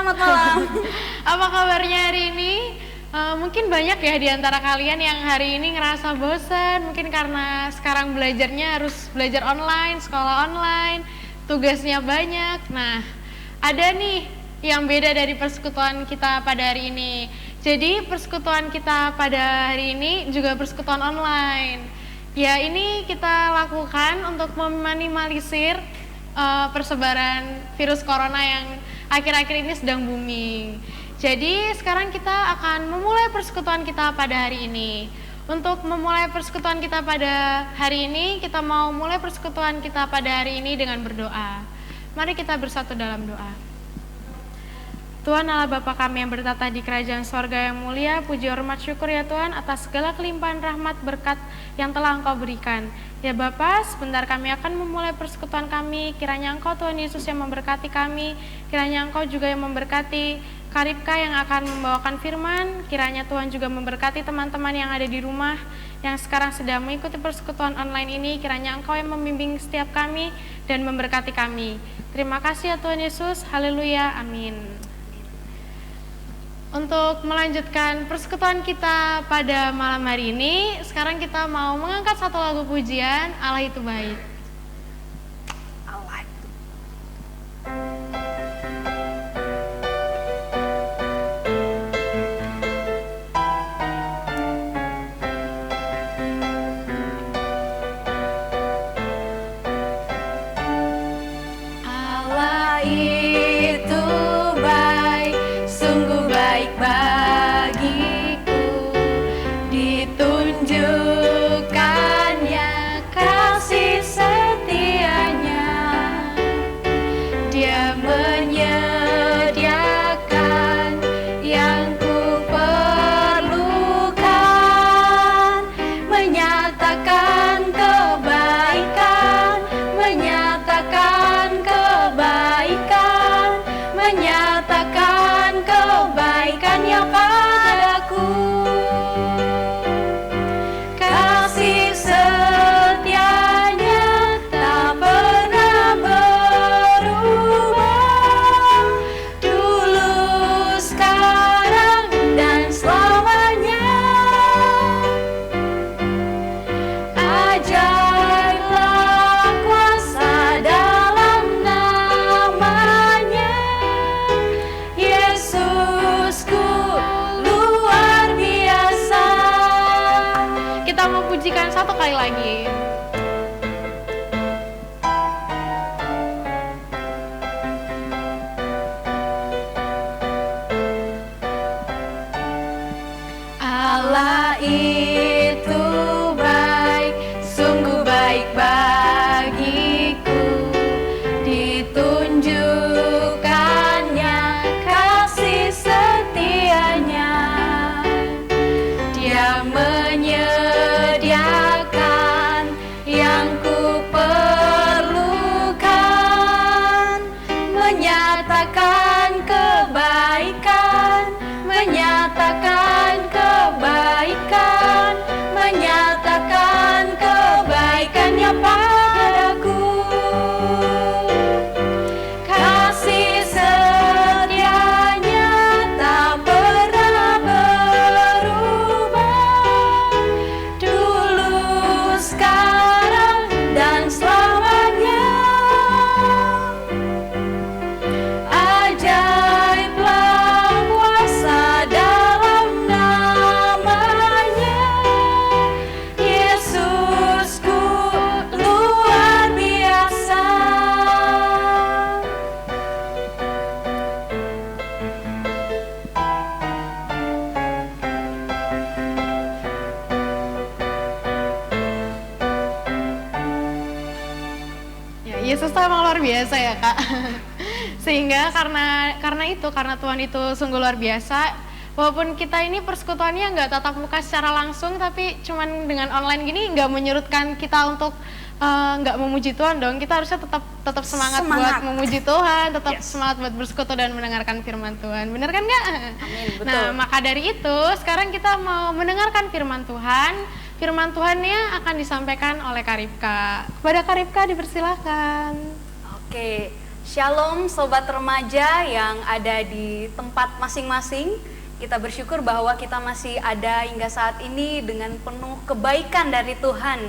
selamat malam. Apa kabarnya hari ini? Mungkin banyak ya di antara kalian yang hari ini ngerasa bosan, mungkin karena sekarang belajarnya harus belajar online, sekolah online, tugasnya banyak. Nah, ada nih yang beda dari persekutuan kita pada hari ini. Jadi persekutuan kita pada hari ini juga persekutuan online. Ya, ini kita lakukan untuk meminimalisir persebaran virus corona yang akhir-akhir ini sedang booming. Jadi sekarang kita akan memulai persekutuan kita pada hari ini. Untuk memulai persekutuan kita pada hari ini, kita mau mulai persekutuan kita pada hari ini dengan berdoa. Mari kita bersatu dalam doa. Tuhan Allah Bapa kami yang bertata di kerajaan sorga yang mulia, puji hormat syukur ya Tuhan atas segala kelimpahan rahmat berkat yang telah Engkau berikan. Ya Bapa, sebentar kami akan memulai persekutuan kami, kiranya Engkau Tuhan Yesus yang memberkati kami, kiranya Engkau juga yang memberkati Karibka yang akan membawakan firman, kiranya Tuhan juga memberkati teman-teman yang ada di rumah, yang sekarang sedang mengikuti persekutuan online ini, kiranya Engkau yang membimbing setiap kami dan memberkati kami. Terima kasih ya Tuhan Yesus, haleluya, amin. Untuk melanjutkan persekutuan kita pada malam hari ini, sekarang kita mau mengangkat satu lagu pujian, Allah itu baik. Satu kali lagi. Allah itu baik, sungguh baik bagiku, ditunjukkannya kasih setianya, Dia menyediakan yang ku perlukan, menyatakan kebaikan, menyatakan kebaikan, menyatakan kebaikannya padaku. Kasih setianya tak pernah berubah, dulu, sekarang, dan selamanya. Ajaiblah kuasa dalam namanya, Yesusku luar biasa. Ya, Yesus tuh emang luar biasa ya Kak. Sehingga karena Tuhan itu sungguh luar biasa. Walaupun kita ini persekutuannya nggak tatap muka secara langsung, tapi cuman dengan online gini nggak menyurutkan kita untuk nggak memuji Tuhan dong. Kita harusnya tetap semangat buat memuji Tuhan, tetap semangat buat bersekutu dan mendengarkan firman Tuhan. Bener kan Kak? Amin, betul. Nah, maka dari itu sekarang kita mau mendengarkan firman Tuhan. Firman Tuhannya akan disampaikan oleh Karibka. Kepada Karibka dipersilakan. Oke, Shalom sobat remaja yang ada di tempat masing-masing. Kita bersyukur bahwa kita masih ada hingga saat ini dengan penuh kebaikan dari Tuhan.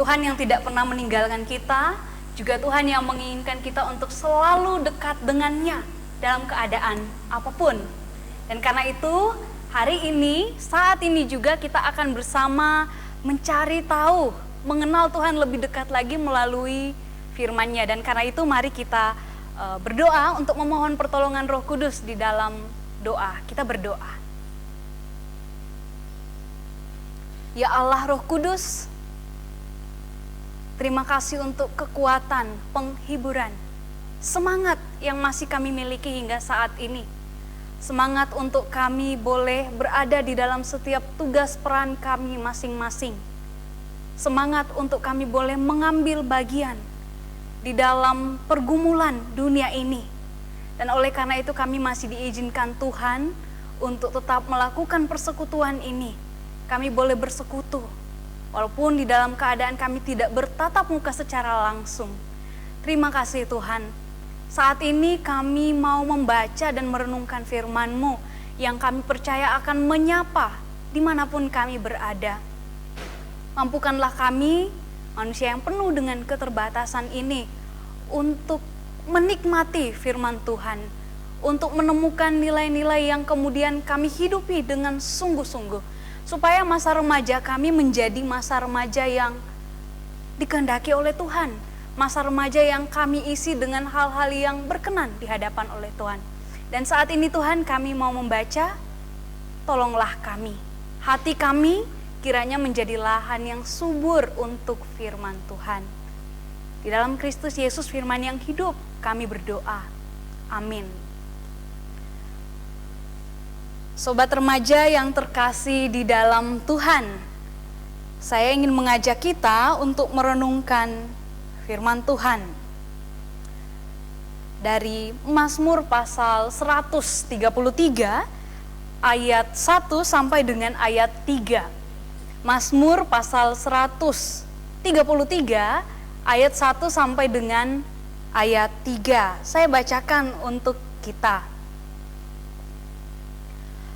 Tuhan yang tidak pernah meninggalkan kita, juga Tuhan yang menginginkan kita untuk selalu dekat dengannya dalam keadaan apapun. Dan karena itu, hari ini, saat ini juga kita akan bersama mencari tahu, mengenal Tuhan lebih dekat lagi melalui firman-Nya. Dan karena itu mari kita berdoa untuk memohon pertolongan Roh Kudus di dalam doa. Kita berdoa. Ya Allah Roh Kudus, terima kasih untuk kekuatan, penghiburan, semangat yang masih kami miliki hingga saat ini. Semangat untuk kami boleh berada di dalam setiap tugas peran kami masing-masing. Semangat untuk kami boleh mengambil bagian di dalam pergumulan dunia ini. Dan oleh karena itu kami masih diizinkan Tuhan untuk tetap melakukan persekutuan ini. Kami boleh bersekutu, walaupun di dalam keadaan kami tidak bertatap muka secara langsung. Terima kasih Tuhan. Saat ini kami mau membaca dan merenungkan firman-Mu yang kami percaya akan menyapa dimanapun kami berada. Mampukanlah kami, manusia yang penuh dengan keterbatasan ini, untuk menikmati firman Tuhan, untuk menemukan nilai-nilai yang kemudian kami hidupi dengan sungguh-sungguh, supaya masa remaja kami menjadi masa remaja yang dikehendaki oleh Tuhan, masa remaja yang kami isi dengan hal-hal yang berkenan di hadapan oleh Tuhan. Dan saat ini Tuhan, kami mau membaca, tolonglah kami, hati kami kiranya menjadi lahan yang subur untuk firman Tuhan. Di dalam Kristus Yesus firman yang hidup, kami berdoa. Amin. Sobat remaja yang terkasih di dalam Tuhan, saya ingin mengajak kita untuk merenungkan firman Tuhan. Dari Mazmur pasal 133 ayat 1 sampai dengan ayat 3. Mazmur pasal 133 ayat 1 sampai dengan ayat 3. Saya bacakan untuk kita.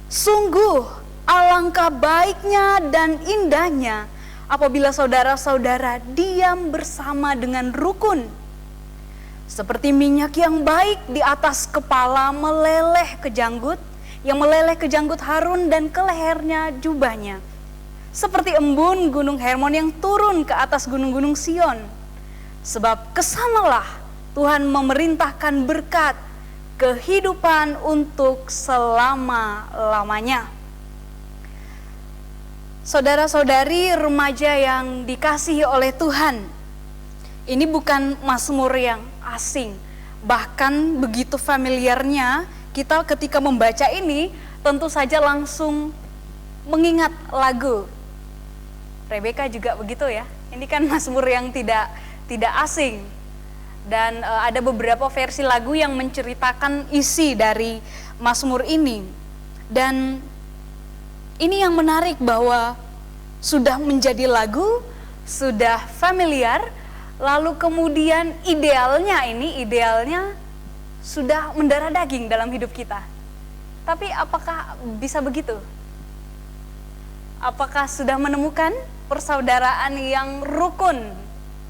Sungguh alangkah baiknya dan indahnya apabila saudara-saudara diam bersama dengan rukun. Seperti minyak yang baik di atas kepala meleleh ke janggut, yang meleleh ke janggut Harun dan ke lehernya jubahnya. Seperti embun gunung Hermon yang turun ke atas gunung-gunung Sion. Sebab kesanalah Tuhan memerintahkan berkat, kehidupan untuk selama-lamanya. Saudara-saudari remaja yang dikasihi oleh Tuhan, ini bukan mazmur yang asing. Bahkan begitu familiarnya kita ketika membaca ini, tentu saja langsung mengingat lagu. Rebecca juga begitu ya. Ini kan mazmur yang tidak asing. Dan ada beberapa versi lagu yang menceritakan isi dari mazmur ini. Dan ini yang menarik bahwa sudah menjadi lagu, sudah familiar, lalu kemudian idealnya sudah mendarah daging dalam hidup kita. Tapi apakah bisa begitu? Apakah sudah menemukan persaudaraan yang rukun?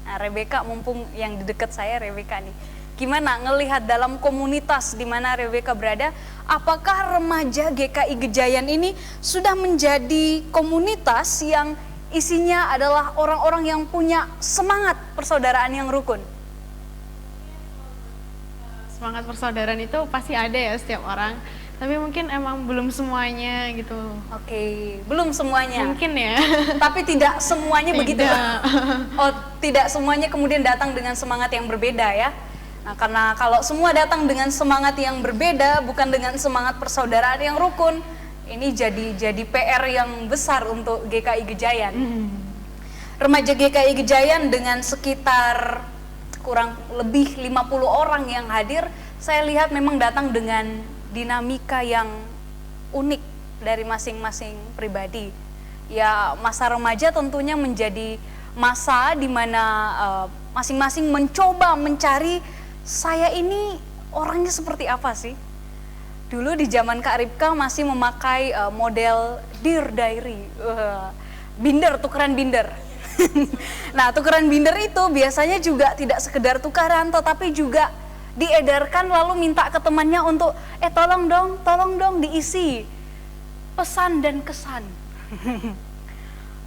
Nah, Rebecca, mumpung yang di dekat saya Rebecca nih. Gimana ngelihat dalam komunitas di mana Rebecca berada, apakah remaja GKI Gejayan ini sudah menjadi komunitas yang isinya adalah orang-orang yang punya semangat persaudaraan yang rukun? Semangat persaudaraan itu pasti ada ya setiap orang, tapi mungkin emang belum semuanya gitu. Oke, belum semuanya. Mungkin ya. Tapi tidak semuanya Tidak. begitu. Oh, tidak semuanya kemudian datang dengan semangat yang berbeda ya. Nah, karena kalau semua datang dengan semangat yang berbeda, bukan dengan semangat persaudaraan yang rukun, ini jadi PR yang besar untuk GKI Gejayan. Remaja GKI Gejayan dengan sekitar kurang lebih 50 orang yang hadir, saya lihat memang datang dengan dinamika yang unik dari masing-masing pribadi. Ya, masa remaja tentunya menjadi masa di mana masing-masing mencoba mencari saya ini orangnya seperti apa sih? Dulu di zaman Kak Ripka masih memakai model Dear Diary, binder, tukeran binder. Nah, tukeran binder itu biasanya juga tidak sekedar tukaran, tetapi juga diedarkan lalu minta ke temannya untuk tolong dong diisi pesan dan kesan.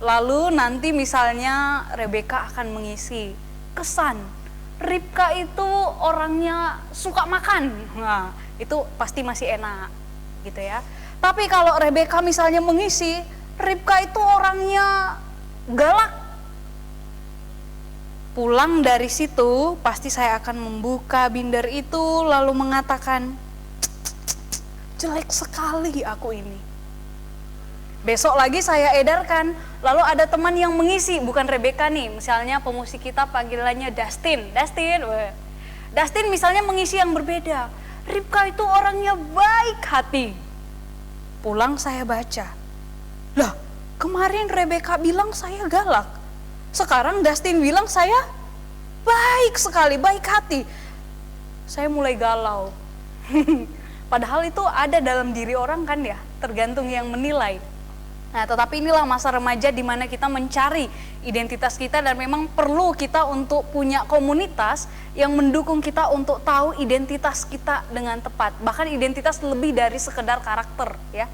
Lalu nanti misalnya Rebecca akan mengisi kesan, Ripka itu orangnya suka makan. Nah, itu pasti masih enak gitu ya. Tapi kalau Rebecca misalnya mengisi, Ripka itu orangnya galak. Pulang dari situ, pasti saya akan membuka binder itu lalu mengatakan, jelek sekali aku ini. Besok lagi saya edarkan, lalu ada teman yang mengisi, bukan Rebecca nih, misalnya pemusik kita panggilannya Dustin. Dustin misalnya mengisi yang berbeda, Ripka itu orangnya baik hati. Pulang saya baca, lah kemarin Rebecca bilang saya galak. Sekarang Dustin bilang saya baik sekali, baik hati. Saya mulai galau. Padahal itu ada dalam diri orang kan ya, tergantung yang menilai. Nah, tetapi inilah masa remaja di mana kita mencari identitas kita dan memang perlu kita untuk punya komunitas yang mendukung kita untuk tahu identitas kita dengan tepat. Bahkan identitas lebih dari sekedar karakter ya.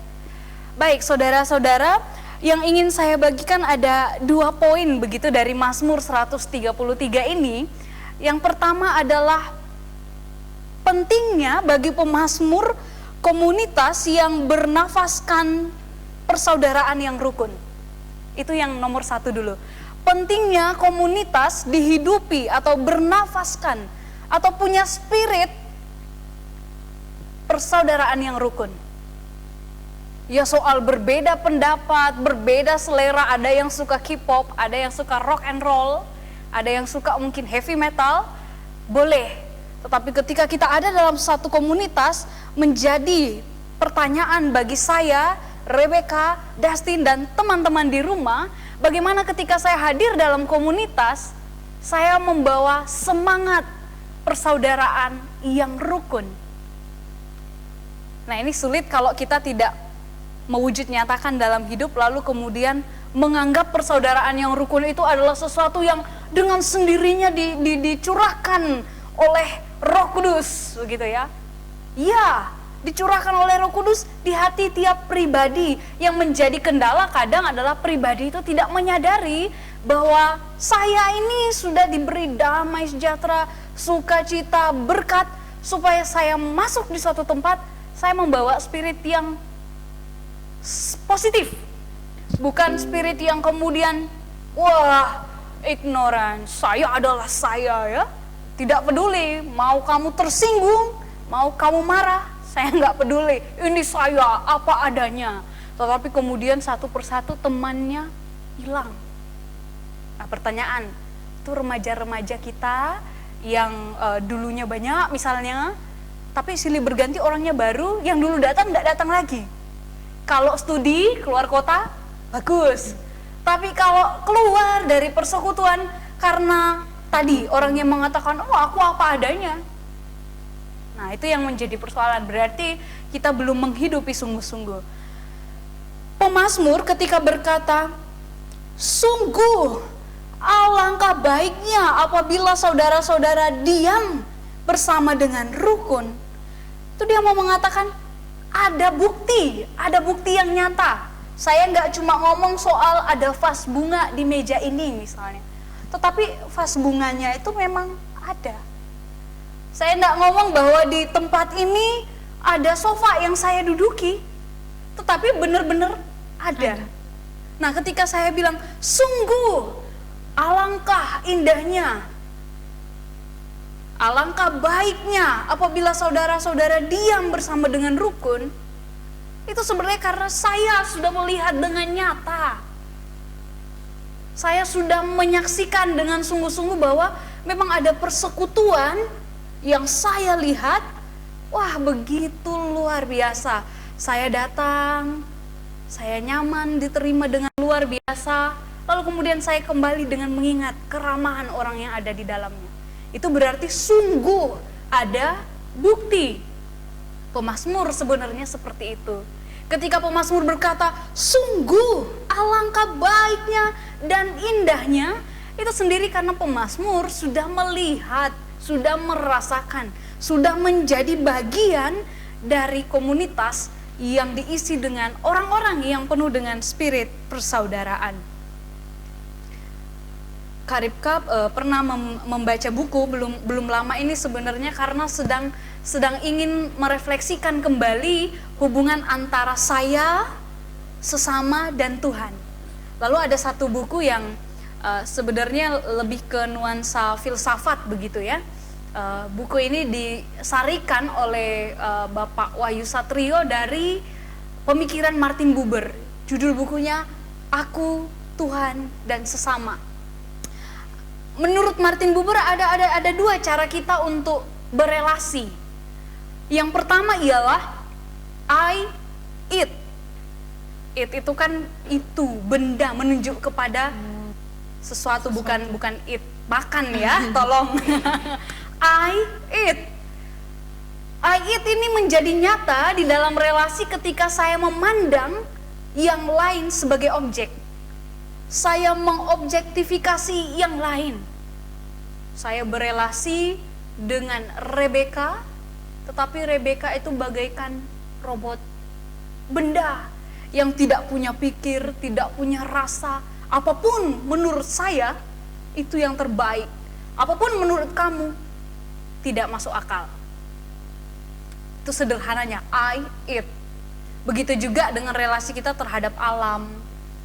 Baik, saudara-saudara, yang ingin saya bagikan ada 2 poin begitu dari Mazmur 133 ini. Yang pertama adalah pentingnya bagi pemazmur komunitas yang bernafaskan persaudaraan yang rukun. Itu yang nomor 1 dulu. Pentingnya komunitas dihidupi atau bernafaskan atau punya spirit persaudaraan yang rukun. Ya soal berbeda pendapat, berbeda selera, ada yang suka K-pop, ada yang suka rock and roll, ada yang suka mungkin heavy metal, boleh. Tetapi ketika kita ada dalam satu komunitas, menjadi pertanyaan bagi saya, Rebecca, Dustin, dan teman-teman di rumah, bagaimana ketika saya hadir dalam komunitas, saya membawa semangat persaudaraan yang rukun. Nah, ini sulit kalau kita tidak mewujud nyatakan dalam hidup, lalu kemudian menganggap persaudaraan yang rukun itu adalah sesuatu yang dengan sendirinya dicurahkan oleh Roh Kudus, begitu ya. Ya, dicurahkan oleh Roh Kudus di hati tiap pribadi. Yang menjadi kendala kadang adalah pribadi itu tidak menyadari bahwa saya ini sudah diberi damai sejahtera, sukacita, berkat, supaya saya masuk di suatu tempat, saya membawa spirit yang positif, bukan spirit yang kemudian wah ignoran, saya adalah saya ya, tidak peduli mau kamu tersinggung, mau kamu marah, saya nggak peduli, ini saya apa adanya. Tetapi kemudian satu persatu temannya hilang. Nah, pertanyaan, itu remaja-remaja kita yang dulunya banyak misalnya, tapi silih berganti orangnya baru, yang dulu datang nggak datang lagi. Kalau studi, keluar kota, bagus. Tapi kalau keluar dari persekutuan, karena tadi orang yang mengatakan, oh aku apa adanya. Nah, itu yang menjadi persoalan, berarti kita belum menghidupi sungguh-sungguh. Pemazmur ketika berkata, sungguh alangkah baiknya apabila saudara-saudara diam bersama dengan rukun. Itu dia mau mengatakan, ada bukti yang nyata. Saya nggak cuma ngomong soal ada vas bunga di meja ini misalnya, tetapi vas bunganya itu memang ada. Saya nggak ngomong bahwa di tempat ini ada sofa yang saya duduki, tetapi benar-benar ada. Nah, ketika saya bilang, sungguh alangkah indahnya, alangkah baiknya apabila saudara-saudara diam bersama dengan rukun, itu sebenarnya karena saya sudah melihat dengan nyata. Saya sudah menyaksikan dengan sungguh-sungguh bahwa memang ada persekutuan yang saya lihat, wah begitu luar biasa. Saya datang, saya nyaman, diterima dengan luar biasa, lalu kemudian saya kembali dengan mengingat keramahan orang yang ada di dalamnya. Itu berarti sungguh ada bukti. Pemazmur sebenarnya seperti itu. Ketika pemazmur berkata, sungguh alangkah baiknya dan indahnya, itu sendiri karena pemazmur sudah melihat, sudah merasakan, sudah menjadi bagian dari komunitas yang diisi dengan orang-orang yang penuh dengan spirit persaudaraan. Kak Ripka pernah membaca buku belum lama ini sebenarnya karena sedang ingin merefleksikan kembali hubungan antara saya, sesama, dan Tuhan. Lalu ada satu buku yang sebenarnya lebih ke nuansa filsafat begitu ya. Buku ini disarikan oleh Bapak Wahyu Satrio dari pemikiran Martin Buber. Judul bukunya Aku, Tuhan, dan Sesama. Menurut Martin Buber ada dua cara kita untuk berelasi. Yang pertama ialah I, it. It itu kan itu, benda, menunjuk kepada sesuatu, bukan it makan ya, tolong. I, it. I, it ini menjadi nyata di dalam relasi ketika saya memandang yang lain sebagai objek. Saya mengobjektifikasi yang lain. Saya berelasi dengan Rebeka, tetapi Rebeka itu bagaikan robot, benda yang tidak punya pikir, tidak punya rasa. Apapun menurut saya itu yang terbaik. Apapun menurut kamu tidak masuk akal. Itu sederhananya I, it. Begitu juga dengan relasi kita terhadap alam.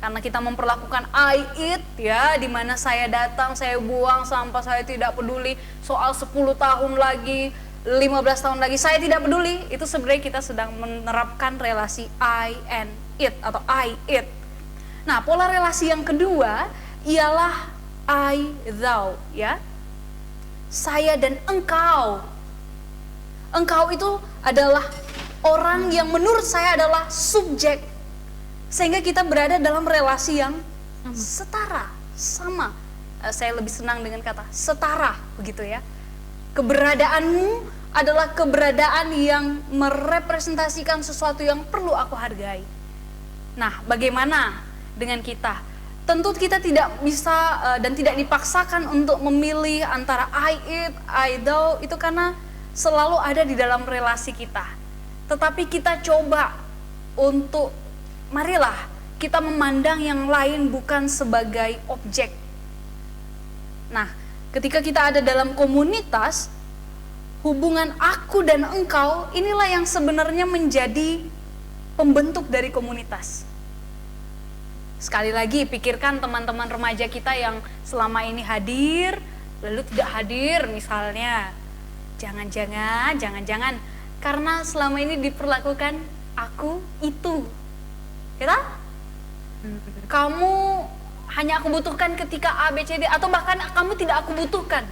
Karena kita memperlakukan I, it ya, di mana saya datang, saya buang sampah, saya tidak peduli soal 10 tahun lagi, 15 tahun lagi, saya tidak peduli. Itu sebenarnya kita sedang menerapkan relasi I and it atau I, it. Nah, pola relasi yang kedua ialah I, thou ya. Saya dan engkau. Engkau itu adalah orang yang menurut saya adalah subjek. Sehingga kita berada dalam relasi yang setara, sama. Saya lebih senang dengan kata setara, begitu ya. Keberadaanmu adalah keberadaan yang merepresentasikan sesuatu yang perlu aku hargai. Nah, bagaimana dengan kita? Tentu kita tidak bisa dan tidak dipaksakan untuk memilih antara I, it, I, thou, itu karena selalu ada di dalam relasi kita. Tetapi kita coba untuk, marilah kita memandang yang lain bukan sebagai objek. Nah, ketika kita ada dalam komunitas, hubungan aku dan engkau inilah yang sebenarnya menjadi pembentuk dari komunitas. Sekali lagi, pikirkan teman-teman remaja kita yang selama ini hadir, lalu tidak hadir misalnya. Jangan-jangan, karena selama ini diperlakukan aku itu. Kita? Kamu hanya aku butuhkan ketika A, B, C, D, atau bahkan kamu tidak aku butuhkan.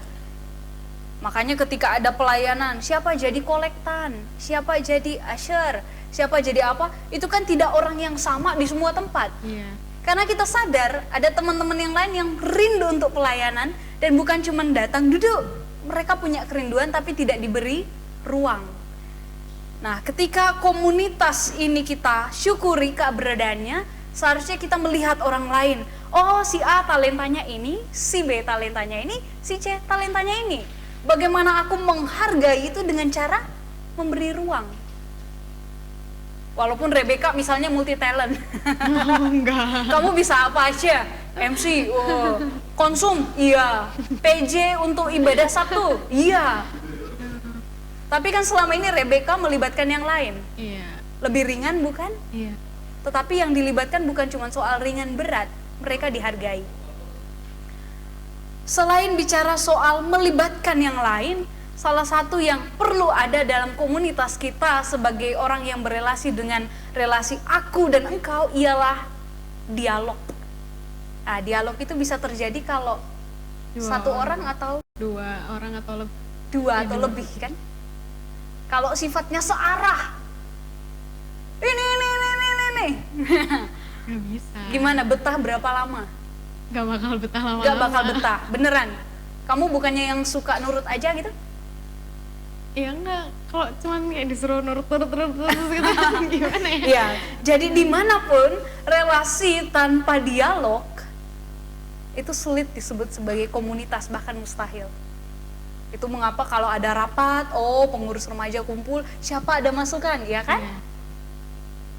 Makanya ketika ada pelayanan, siapa jadi kolektan, siapa jadi usher, siapa jadi apa, itu kan tidak orang yang sama di semua tempat. Iya. Karena kita sadar ada teman-teman yang lain yang rindu untuk pelayanan dan bukan cuma datang duduk. Mereka punya kerinduan tapi tidak diberi ruang. Nah, ketika komunitas ini kita syukuri keberadaannya, seharusnya kita melihat orang lain. Oh, si A talentanya ini, si B talentanya ini, si C talentanya ini. Bagaimana aku menghargai itu dengan cara memberi ruang. Walaupun Rebeka misalnya multi talent. Oh, enggak. Kamu bisa apa aja? MC, konsum, iya. PJ untuk ibadah Sabtu, iya. Tapi kan selama ini Rebeka melibatkan yang lain. Iya. Lebih ringan bukan? Iya. Tetapi yang dilibatkan bukan cuma soal ringan berat, mereka dihargai. Selain bicara soal melibatkan yang lain, salah satu yang perlu ada dalam komunitas kita sebagai orang yang berelasi dengan relasi aku dan engkau ialah dialog. Nah, dialog itu bisa terjadi kalau satu orang atau dua orang atau lebih. Dua atau lebih kan? Kalau sifatnya searah, ini. Gak bisa. Gimana, betah berapa lama? Gak bakal betah lama-lama. Gak bakal betah, beneran. Kamu bukannya yang suka nurut aja gitu? Ya enggak, kalau cuman kayak disuruh nurut gitu gimana ya? Ya, jadi dimanapun relasi tanpa dialog itu sulit disebut sebagai komunitas, bahkan mustahil. Itu mengapa kalau ada rapat, pengurus remaja kumpul, siapa ada masukan, ya kan?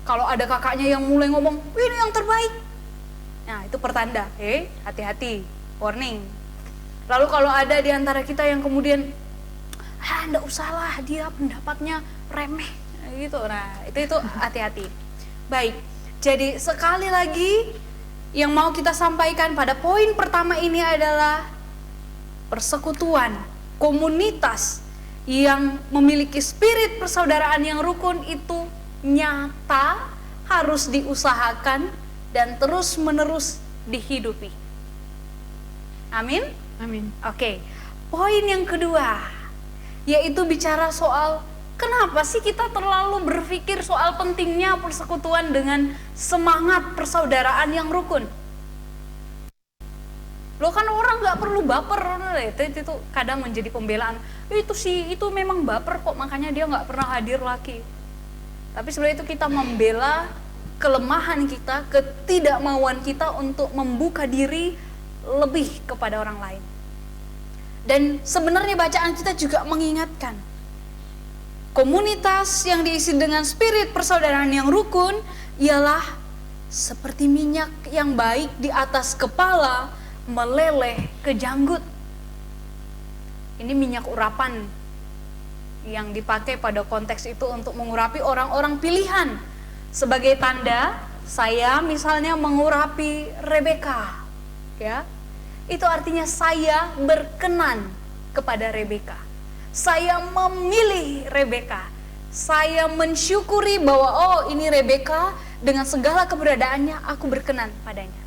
Kalau ada kakaknya yang mulai ngomong, ini yang terbaik, nah itu pertanda, hati-hati, warning. Lalu kalau ada di antara kita yang kemudian enggak usahlah, dia pendapatnya remeh gitu. Nah, itu hati-hati. Baik. Jadi sekali lagi yang mau kita sampaikan pada poin pertama ini adalah persekutuan, komunitas yang memiliki spirit persaudaraan yang rukun itu nyata, harus diusahakan dan terus-menerus dihidupi. Amin? Amin. Oke. Poin yang kedua yaitu bicara soal kenapa sih kita terlalu berpikir soal pentingnya persekutuan dengan semangat persaudaraan yang rukun. Lo kan orang nggak perlu baper, itu kadang menjadi pembelaan. Itu memang baper kok, makanya dia nggak pernah hadir lagi. Tapi sebenarnya itu kita membela kelemahan kita, ketidakmauan kita untuk membuka diri lebih kepada orang lain. Dan sebenarnya bacaan kita juga mengingatkan komunitas yang diisi dengan spirit persaudaraan yang rukun ialah seperti minyak yang baik di atas kepala meleleh ke janggut. Ini minyak urapan yang dipakai pada konteks itu untuk mengurapi orang-orang pilihan. Sebagai tanda saya misalnya mengurapi Rebeka, ya. Itu artinya saya berkenan kepada Rebeka. Saya memilih Rebeka. Saya mensyukuri bahwa ini Rebeka dengan segala keberadaannya aku berkenan padanya.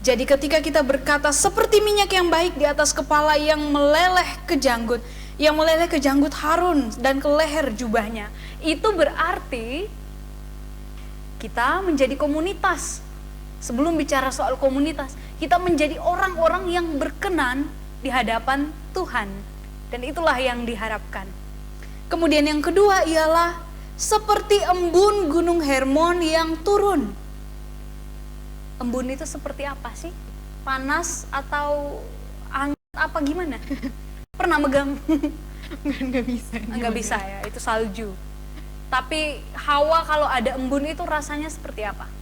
Jadi ketika kita berkata seperti minyak yang baik di atas kepala yang meleleh ke janggut, Harun dan ke leher jubahnya, itu berarti kita menjadi komunitas. Sebelum bicara soal komunitas, kita menjadi orang-orang yang berkenan di hadapan Tuhan. Dan itulah yang diharapkan. Kemudian yang kedua ialah seperti embun gunung Hermon yang turun. Embun itu seperti apa sih? Panas atau hangat apa gimana? Pernah megang? Nggak bisa. Nggak bisa ya, itu salju. Tapi Hawa kalau ada embun itu rasanya seperti apa?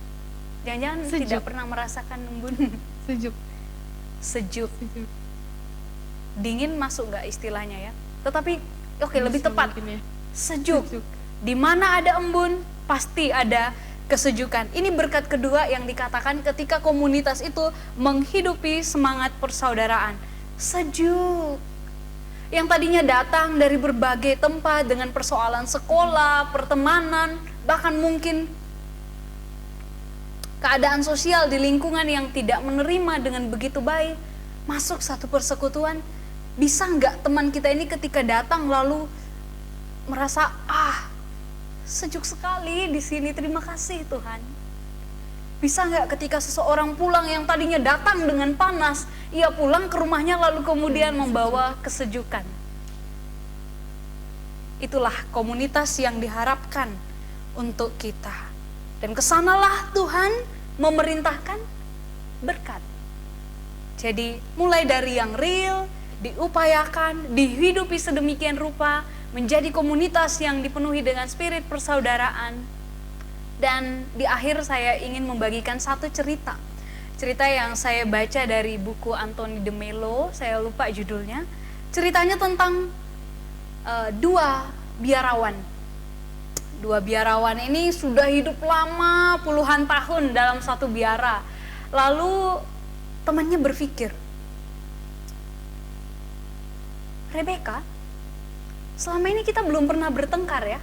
Jangan-jangan tidak pernah merasakan embun. Sejuk. Dingin masuk nggak istilahnya ya? Tetapi lebih tepat ya. Sejuk. Di mana ada embun pasti ada kesejukan. Ini berkat kedua yang dikatakan ketika komunitas itu menghidupi semangat persaudaraan. Sejuk. Yang tadinya datang dari berbagai tempat dengan persoalan sekolah, pertemanan, bahkan mungkin keadaan sosial di lingkungan yang tidak menerima dengan begitu baik, masuk satu persekutuan. Bisa nggak teman kita ini ketika datang lalu merasa sejuk sekali di sini, terima kasih Tuhan. Bisa nggak ketika seseorang pulang yang tadinya datang dengan panas, ia pulang ke rumahnya lalu kemudian membawa kesejukan. Itulah komunitas yang diharapkan untuk kita. Dan kesanalah Tuhan memerintahkan berkat. Jadi mulai dari yang real, diupayakan, dihidupi sedemikian rupa, menjadi komunitas yang dipenuhi dengan spirit persaudaraan. Dan di akhir saya ingin membagikan satu cerita. Cerita yang saya baca dari buku Anthony de Mello, saya lupa judulnya. Ceritanya tentang dua biarawan. Dua biarawan ini sudah hidup lama puluhan tahun dalam satu biara. Lalu temannya berpikir, Rebeka, selama ini kita belum pernah bertengkar ya.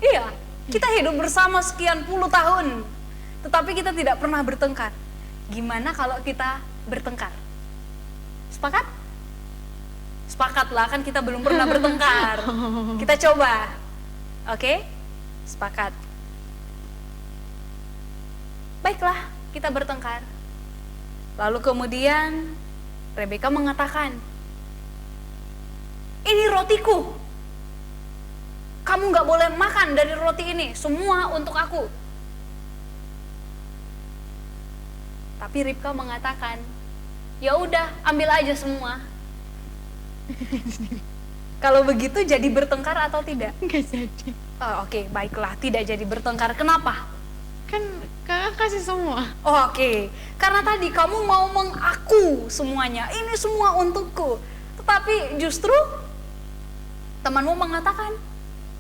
Iya, kita hidup bersama sekian puluh tahun, tetapi kita tidak pernah bertengkar. Gimana kalau kita bertengkar? Sepakat? Sepakatlah, kan kita belum pernah bertengkar. Kita coba. Oke? Sepakat. Baiklah, kita bertengkar. Lalu kemudian Rebeka mengatakan, ini rotiku. Kamu nggak boleh makan dari roti ini, semua untuk aku. Tapi Ribka mengatakan, ya udah, ambil aja semua. Kalau begitu jadi bertengkar atau tidak? Nggak jadi. Oh, oke, baiklah, tidak jadi bertengkar. Kenapa? Kan kakak kasih semua. Oh, oke, karena tadi kamu mau mengaku semuanya, ini semua untukku. Tetapi justru temanmu mengatakan,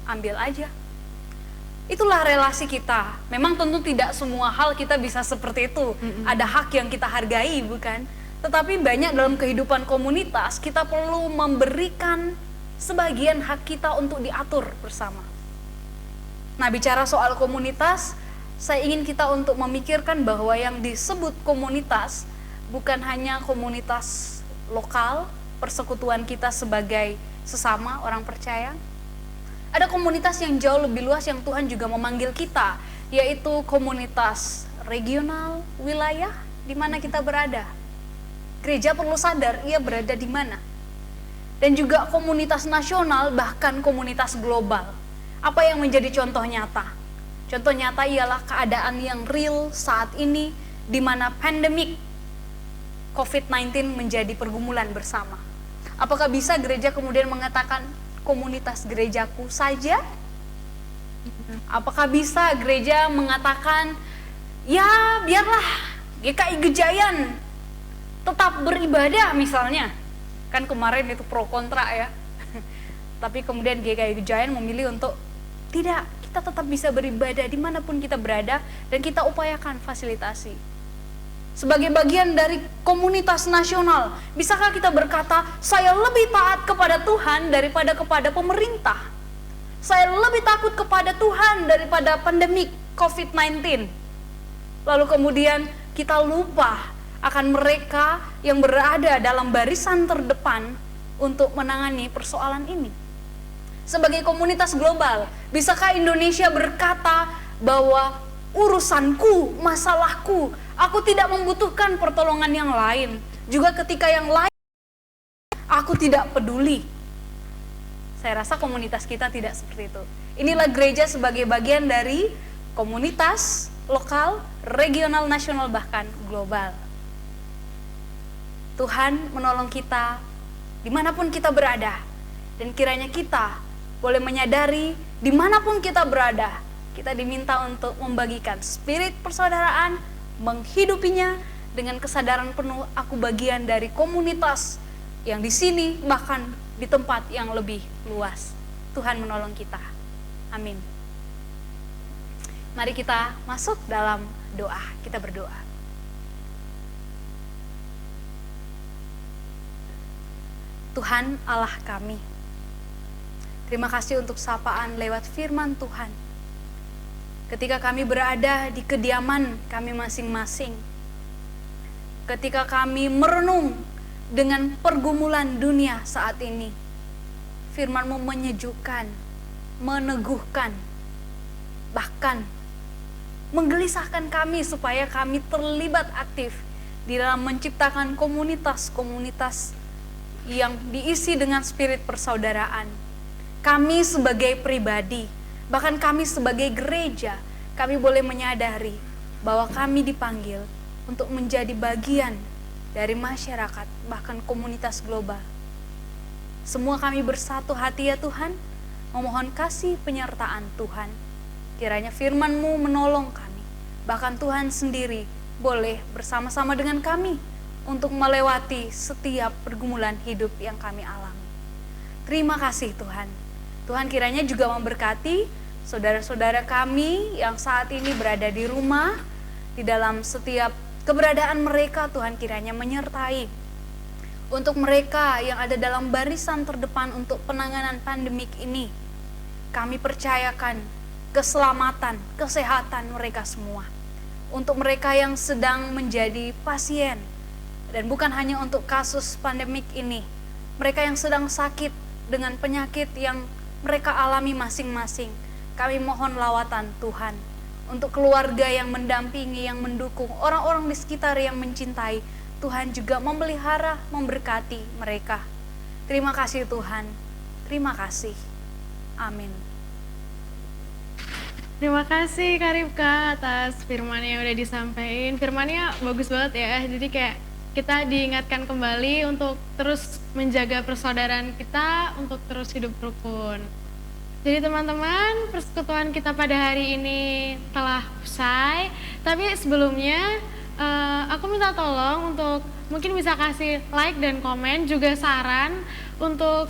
ambil aja. Itulah relasi kita. Memang tentu tidak semua hal kita bisa seperti itu. Ada hak yang kita hargai, bukan? Tetapi banyak dalam kehidupan komunitas, kita perlu memberikan sebagian hak kita untuk diatur bersama. Nah, bicara soal komunitas, saya ingin kita untuk memikirkan bahwa yang disebut komunitas bukan hanya komunitas lokal, persekutuan kita sebagai sesama orang percaya. Ada komunitas yang jauh lebih luas yang Tuhan juga memanggil kita, yaitu komunitas regional, wilayah di mana kita berada. Gereja perlu sadar ia berada di mana. Dan juga komunitas nasional, bahkan komunitas global. Apa yang menjadi contoh nyata? Contoh nyata ialah keadaan yang real saat ini, di mana pandemik COVID-19 menjadi pergumulan bersama. Apakah bisa gereja kemudian mengatakan, komunitas gerejaku saja? Apakah bisa gereja mengatakan, ya biarlah GKI Gejayan tetap beribadah misalnya? Kan kemarin itu pro kontra ya. Tapi kemudian GKI Gejayan memilih untuk tidak, kita tetap bisa beribadah dimanapun kita berada dan kita upayakan fasilitasi. Sebagai bagian dari komunitas nasional, bisakah kita berkata, saya lebih taat kepada Tuhan daripada kepada pemerintah? Saya lebih takut kepada Tuhan daripada pandemik COVID-19. Lalu kemudian kita lupa akan mereka yang berada dalam barisan terdepan untuk menangani persoalan ini. Sebagai komunitas global, bisakah Indonesia berkata bahwa urusanku, masalahku, aku tidak membutuhkan pertolongan yang lain. Juga ketika yang lain, aku tidak peduli. Saya rasa komunitas kita tidak seperti itu. Inilah gereja sebagai bagian dari komunitas lokal, regional, nasional, bahkan global. Tuhan menolong kita dimanapun kita berada. Dan kiranya kita boleh menyadari dimanapun kita berada, kita diminta untuk membagikan spirit persaudaraan, menghidupinya dengan kesadaran penuh, aku bagian dari komunitas yang di sini bahkan di tempat yang lebih luas. Tuhan menolong kita. Amin. Mari kita masuk dalam doa. Kita berdoa. Tuhan Allah kami, terima kasih untuk sapaan lewat firman Tuhan. Ketika kami berada di kediaman kami masing-masing, ketika kami merenung dengan pergumulan dunia saat ini, firman-Mu menyejukkan, meneguhkan, bahkan menggelisahkan kami supaya kami terlibat aktif di dalam menciptakan komunitas-komunitas yang diisi dengan spirit persaudaraan. Kami sebagai pribadi, bahkan kami sebagai gereja, kami boleh menyadari bahwa kami dipanggil untuk menjadi bagian dari masyarakat, bahkan komunitas global. Semua kami bersatu hati ya Tuhan, memohon kasih penyertaan Tuhan. Kiranya firman-Mu menolong kami, bahkan Tuhan sendiri boleh bersama-sama dengan kami untuk melewati setiap pergumulan hidup yang kami alami. Terima kasih Tuhan. Tuhan kiranya juga memberkati saudara-saudara kami yang saat ini berada di rumah, di dalam setiap keberadaan mereka. Tuhan kiranya menyertai. Untuk mereka yang ada dalam barisan terdepan untuk penanganan pandemik ini, kami percayakan keselamatan, kesehatan mereka semua. Untuk mereka yang sedang menjadi pasien, dan bukan hanya untuk kasus pandemik ini, mereka yang sedang sakit dengan penyakit yang mereka alami masing-masing, kami mohon lawatan Tuhan. Untuk keluarga yang mendampingi, yang mendukung, orang-orang di sekitar yang mencintai, Tuhan juga memelihara, memberkati mereka. Terima kasih Tuhan, Terima kasih. Amin. Terima kasih Kak Rifka atas firman yang udah disampaikan. Firmannya bagus banget ya, jadi kayak kita diingatkan kembali untuk terus menjaga persaudaraan kita, untuk terus hidup rukun. Jadi teman-teman, persekutuan kita pada hari ini telah usai. Tapi sebelumnya aku minta tolong untuk mungkin bisa kasih like dan komen, juga saran untuk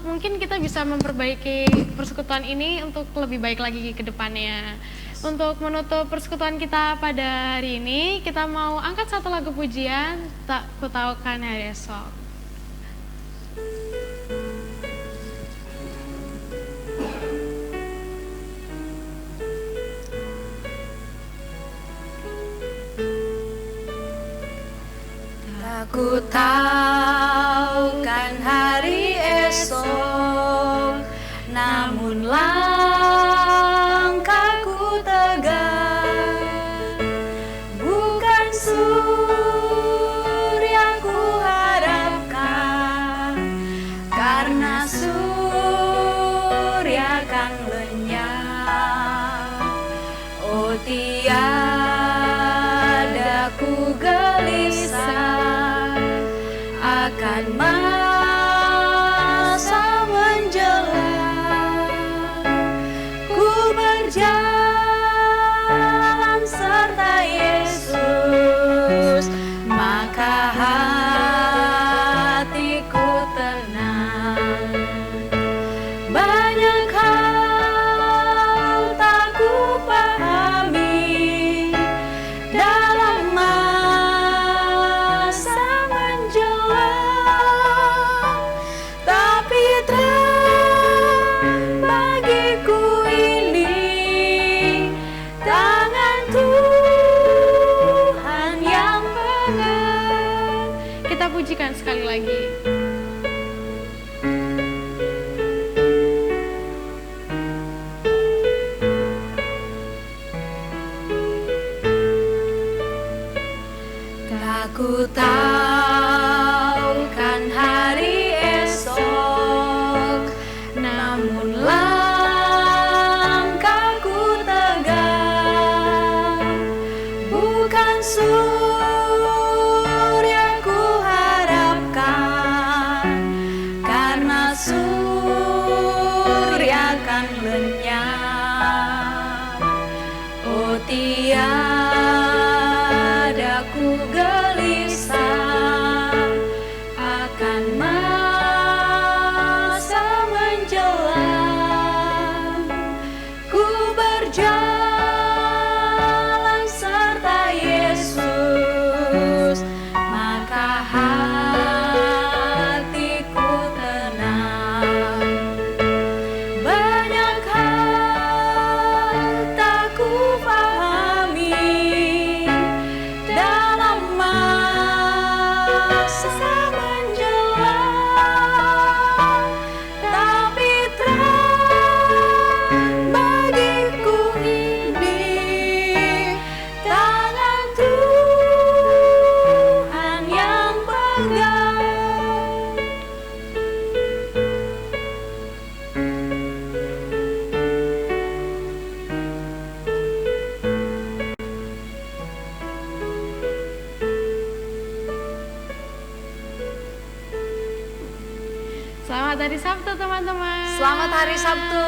mungkin kita bisa memperbaiki persekutuan ini untuk lebih baik lagi ke depannya. Untuk menutup persekutuan kita pada hari ini, kita mau angkat satu lagu pujian, Tak Kutaukan Hari Esok. Ku tahu kan hari esok, namun langkahku tegak. Bukan surya ku harapkan, karena surya kan lenyap. Oh tiada ku gelisah akan masa menjelang. Ku berjalan serta Yesus, maka hatiku tenang. Banyak hal tak ku pahami dalam masa menjelang, tapi terang bagiku ini tangan Tuhan yang pegang. Kita pujikan sekali lagi. Ku tahu kan hari esok, namun langkahku tegak. Bukan surya ku harapkan, karena surya kan lenyap. Oh tiada ku gelisah akan masa menjelang. Ku berjalan serta Yesus, maka hatiku tenang. Banyak hal tak ku pahami dalam masa menjelang, tapi terang bagiku ini tangan Tuhan yang pegang. Selamat hari Sabtu teman-teman. Selamat hari Sabtu.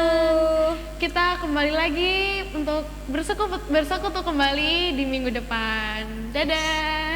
Kita kembali lagi untuk bersekutu kembali di minggu depan. Dadah.